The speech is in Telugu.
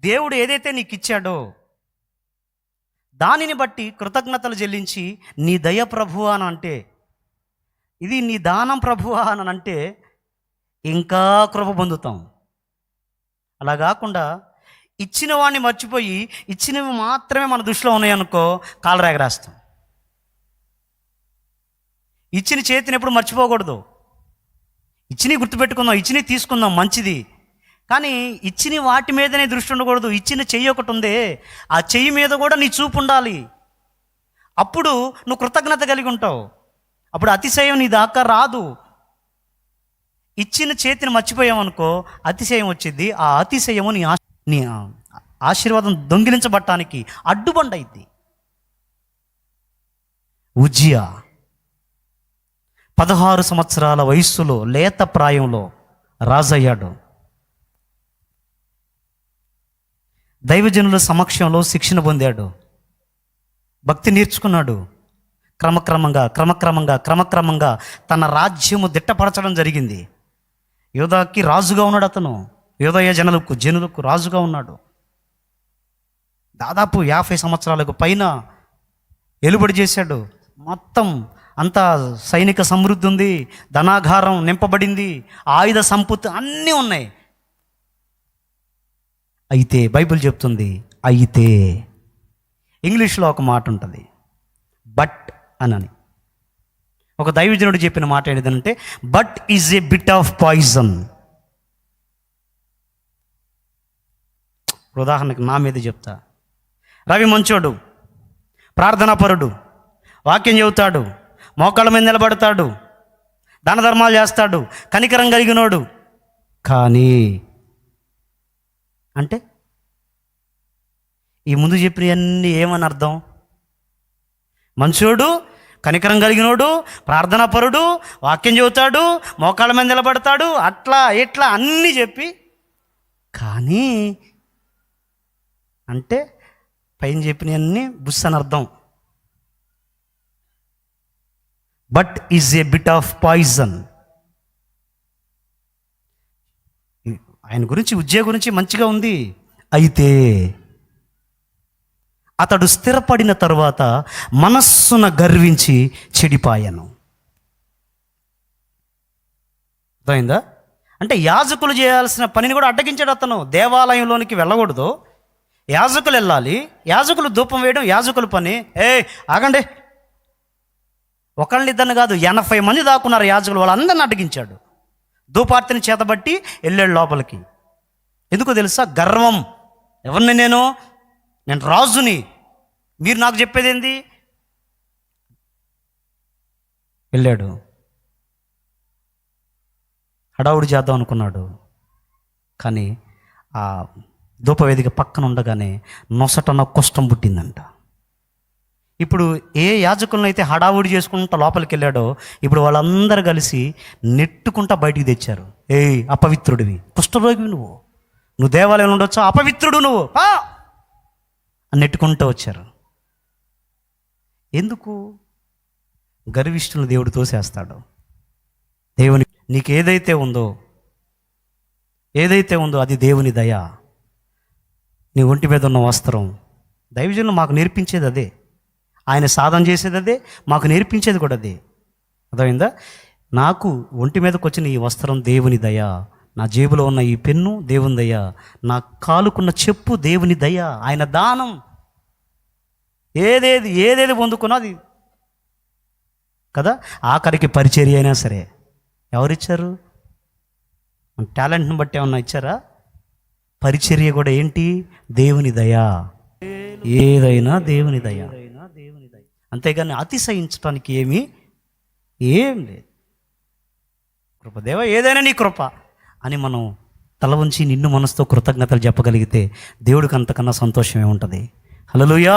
దేవుడు ఏదైతే నీకు ఇచ్చాడో దానిని బట్టి కృతజ్ఞతలు చెల్లించి నీ దయ ప్రభువా అని అంటే, ఇది నీ దానం ప్రభువా అని అంటే ఇంకా కృప పొందుతాం. అలా కాకుండా ఇచ్చిన వాడిని మర్చిపోయి ఇచ్చినవి మాత్రమే మన దృష్టిలో ఉన్నాయనుకో కాలరేగరాస్తాం. ఇచ్చిన చేతిని ఎప్పుడు మర్చిపోకూడదు. ఇచ్చినవి గుర్తుపెట్టుకుందాం, ఇచ్చినవి తీసుకుందాం, మంచిది. కానీ ఇచ్చిన వాటి మీదనే దృష్టి ఉండకూడదు. ఇచ్చిన చెయ్యి ఒకటి ఉందే, ఆ చెయ్యి మీద కూడా నీ చూపు ఉండాలి. అప్పుడు నువ్వు కృతజ్ఞత కలిగి ఉంటావు. అప్పుడు అతిశయం నీ దాకా రాదు. ఇచ్చిన చేతిని మర్చిపోయామనుకో అతిశయం వచ్చింది. ఆ అతిశయము నీ ఆశీర్వాదం దొంగిలించబట్టానికి అడ్డుబండ అయింది. ఉజ్జియా 16 సంవత్సరాల వయస్సులో లేత ప్రాయంలో రాజయ్యాడు. దైవజనుల సమక్షంలో శిక్షణ పొందాడు, భక్తి నేర్చుకున్నాడు. క్రమక్రమంగా తన రాజ్యము దిట్టపరచడం జరిగింది. యోధాకి రాజుగా ఉన్నాడు. అతను యోధయ జనులకు రాజుగా ఉన్నాడు. దాదాపు 50 సంవత్సరాలకు పైన ఏలుబడి చేశాడు. మొత్తం అంతా సైనిక సమృద్ధి ఉంది, ధనాగారం నింపబడింది, ఆయుధ సంపత్తి అన్నీ ఉన్నాయి. అయితే బైబిల్ చెప్తుంది, అయితే ఇంగ్లీష్లో ఒక మాట ఉంటుంది, బట్ అని. ఒక దైవజనుడు చెప్పిన మాట ఏంటంటే, but is a bit of poison. ఉదాహరణకి నా మీద చెప్తా. రవి మంచోడు, ప్రార్థనాపరుడు, వాక్యం చెబుతాడు, మోకాళ్ళ మీద నిలబడతాడు, దాన ధర్మాలు చేస్తాడు, కనికరం కలిగినోడు. కానీ అంటే ఈ ముందు చెప్పినవన్నీ ఏమని అర్థం? మంచోడు, కనికరం కలిగినోడు, ప్రార్థనాపరుడు, వాక్యం చెబుతాడు, మోకాళ్ళ మీద నిలబడతాడు, అట్లా ఇట్లా అన్నీ చెప్పి, కానీ అంటే పైన చెప్పినవన్నీ బుస్ అని అర్థం. But is a bit of poison. ఆయన గురించి, ఉజ్జయ గురించి మంచిగా ఉంది. అయితే అతడు స్థిరపడిన తరువాత మనస్సున గర్వించి చెడిపాయను. అర్థమైందా? అంటే యాజకులు చేయాల్సిన పనిని కూడా అడ్డగించాడు అతను. దేవాలయంలోనికి వెళ్ళకూడదు, యాజకులు వెళ్ళాలి, యాజకులు ధూపం వేయడం యాజకుల పని. ఆగండి, ఒకళ్ళిద్దరిని కాదు 80 మంది దాక్కున్నారు యాజకులు, వాళ్ళందరిని అడ్డగించాడు. ధూపార్తిని చేతబట్టి వెళ్ళాడు లోపలికి. ఎందుకో తెలుసా? గర్వం. ఎవరిని నేను రాజుని, మీరు నాకు చెప్పేది ఏంది? వెళ్ళాడు, హడావుడి చేద్దాం అనుకున్నాడు. కానీ ఆ ధూపవేదిక పక్కన ఉండగానే నొసటన కుష్టం పుట్టిందంట. ఇప్పుడు ఏ యాజకులను అయితే హడావుడి చేసుకుంటా లోపలికి వెళ్ళాడో, ఇప్పుడు వాళ్ళందరూ కలిసి నెట్టుకుంటా బయటికి తెచ్చారు. అపవిత్రుడివి, కుష్ఠరోగివి, నువ్వు దేవాలయంలో ఉండొచ్చు, అపవిత్రుడు నువ్వు నెట్టుకుంటూ వచ్చారు. ఎందుకు? గర్విష్ఠులను దేవుడు తోసేస్తాడు. దేవుని నీకు ఏదైతే ఉందో అది దేవుని దయ. నీ ఒంటి మీద ఉన్న వస్త్రం, దైవజనులు మాకు నేర్పించేది అదే, ఆయన సాధన చేసేది అదే, మాకు నేర్పించేది కూడా అదే. అర్థమైందా? నాకు ఒంటి మీదకి వచ్చిన ఈ వస్త్రం దేవుని దయ, నా జేబులో ఉన్న ఈ పెన్ను దేవుని దయ, నా కాలుకున్న చెప్పు దేవుని దయ, ఆయన దానం. ఏదేది పొందుకున్నది కదా. ఆఖరికి పరిచర్య అయినా సరే ఎవరిచ్చారు? టాలెంట్ని బట్టి ఏమన్నా ఇచ్చారా? పరిచర్య కూడా ఏంటి? దేవుని దయ. ఏదైనా దేవుని దయ, అంతేగాని అతిశయించడానికి ఏం లేదు. కృపదేవ, ఏదైనా నీ కృప అని మనం తల ఉంచి నిన్ను మనసుతో కృతజ్ఞతలు చెప్పగలిగితే దేవుడికి అంతకన్నా సంతోషమే ఉంటుంది. హల్లెలూయా.